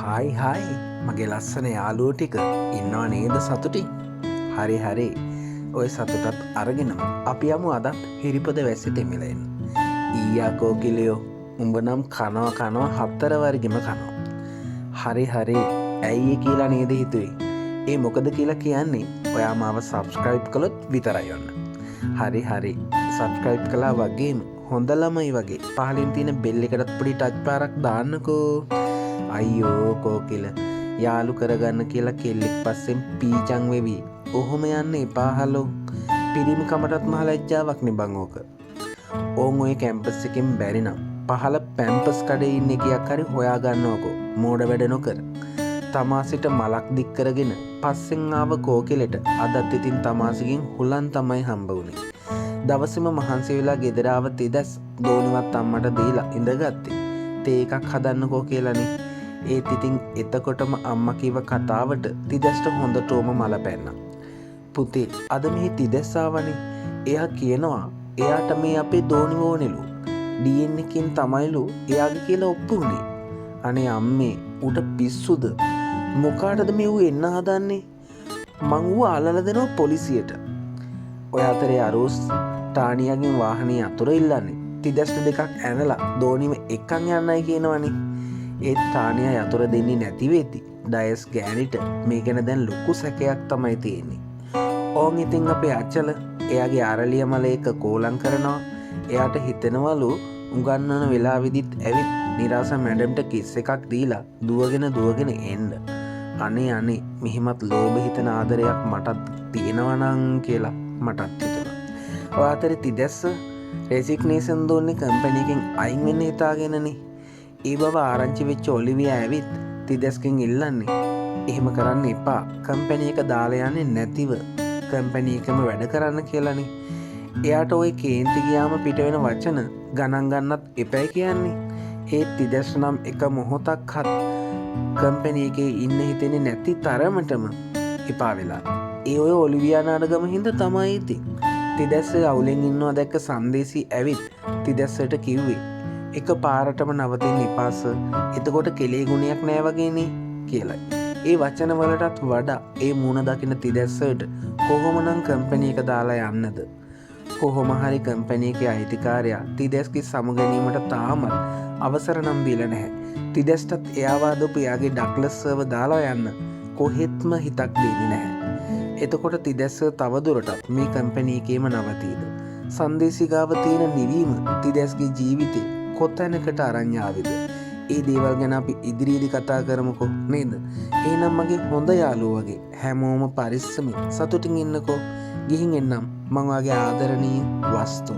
Hi මගේ ලස්සන යාළුවෝ ටික ඉන්නවා නේද සතුටින්? හරි ඔය සතුටත් අරගෙනම අපි යමු අදත් හිරිපොද වැස්සි තෙමිලෙන්. ඊයා කෝකිලියෝ උඹ නම් කනවා හතර වර්ගෙම කනවා. හරි ඇයි කියලා නේද හිතුවේ? ඒ මොකද කියලා කියන්නේ ඔයා මාව සබ්ස්ක්‍රයිබ් කළොත් විතරයි ඔන්න. හරි සබ්ස්ක්‍රයිබ් කළා වගේම හොඳ ළමයි වගේ පහලින් තියෙන බෙල් එකටත් පොඩි ටච් පාරක් දාන්නකෝ. අයියෝ කෝකිල යාළු කරගන්න කියලා කෙල්ලෙක් පස්සෙන් පීචං වෙවි. ඔහොම යන්න එපා හලෝ. පිරිමි කමටත් මහ ලැජ්ජාවක් නේ බං ඕක. ඕන් ඔය කැම්පස් එකෙන් බැරි නම් පහල පැම්පස් කඩේ ඉන්න එකක් හරි හොයා ගන්නවකෝ. මෝඩ වැඩ නොකර. තමාසිට මලක් දික් කරගෙන පස්සෙන් ආව කෝකිලට අදත් ඉතින් තමාසිකින් හුලන් තමයි හම්බ වුනේ. දවසේම මහන්සි වෙලා ගෙදර ආව තිදස් දෝනිවත් අම්මට දීලා ඉඳගත්තේ. තේ එකක් හදන්නකෝ කියලානේ. ඒත් ඉතින් එතකොටම අම්මා කිව්ව කතාවට තිදස්ට හොඳටම මල පැන්නා. පුතේ අද මෙහි තිදස් ආවනේ. එයා කියනවා එයාට මේ අපේ දෝනි ඕනෙලු. DNA එකකින් තමයිලු එයාගේ කියලා ඔප්පු වුනේ. අනේ අම්මේ උට පිස්සුද? මොකාටද මේ ඌ එන්න හදන්නේ? මං ඌ අල්ලලා දෙනවා පොලිසියට. ඔය අතරේ අරෝස් ටානියාගෙන් වාහනේ අතුර ඉල්ලන්නේ. තිදස්ට දෙකක් ඇනලා දෝනිම එක්කන් යන්නයි කියනවනේ. ඒත් ටානියා යතුර දෙන්නේ නැති වෙති. ඩයස් ගෑනිට මේ ගැන දැන් ලොකු සැකයක් තමයි තියෙන්නේ. ඕන් ඉතින් අපේ අච්චල එයාගේ අරලිය මල එක කෝලම් කරනවා. එයාට හිතෙනවලු උගන්නන වෙලාවෙදිත් ඇවිත් නිරාස මැඩම්ට කිස් එකක් දීලා දුවගෙන එන්න. අනේ මෙහිමත් ලෝභ හිතන ආදරයක් මටත් තියෙනවා නං කියලා මටත් හිතුණා. ඔය අතරේ තිදස්ස රෙසිග්නේෂන් දුන්නේ කම්පැනි එකෙන් අයින් වෙන්න හිතාගෙනනේ. ඒ බව ආරංචි වෙච්ච ඔලිවියා ඇවිත් තිදස්ගෙන් ඉල්ලන්නේ එහෙම කරන්න එපා. කම්පැනි එක දාලා යන්නේ නැතිව කම්පැනි එකම වැඩ කරන්න කියලානේ. එයාට ওই කේන්ති ගියාම පිට වෙන වචන ගණන් ගන්නත් එපයි කියන්නේ. ඒත් තිදස් නම් එක මොහොතක්වත් කම්පැනි එකේ ඉන්න හිතෙන්නේ නැති තරමටම එපා වෙලා. ඒ ඔය ඔලිවියා නාඩගම හින්දා තමයි ඉතින්. තිදස්ස අවුලෙන් ඉන්නවා දැක්ක සංදේශී ඇවිත් තිදස්සට කිව්වේ එක පාරටම නවතින්න එපාස. එතකොට කෙලේ ගුණයක් නෑ වගේනේ කියලයි. ඒ වචන වලටත් වඩා ඒ මූණ දකින තිදැස්සට කොහොමනම් කම්පැනි එක දාලා යන්නද? කොහොම හරි කම්පැනි එකේ අයිතිකාරයා තිදැස්ගේ සමුගැනීමට තාමත් අවසර නම් දීලා නැහැ. තිදැස්ටත් එයා වාදපු එයාගේ ඩක්ලස් සර්ව දාලා යන්න කොහෙත්ම හිතක් දෙන්නේ නැහැ. එතකොට තිදැස්ස තවදුරටත් මේ කම්පැනි එකේම නවතීද? සංදේශිකාව තියෙන නිවීම තිදැස්ගේ ජීවිතේ කොතැනකට අරන් ආවේද? ඒ දේවල් ගැන අපි ඉදිරියේදී කතා කරමුකෝ නේද? එහෙනම් මගේ හොඳ යාළුවෝ වගේ හැමෝම පරිස්සමින් සතුටින් ඉන්නකෝ. ගිහින් එන්නම් මං වාගේ ආදරණීය වස්තු.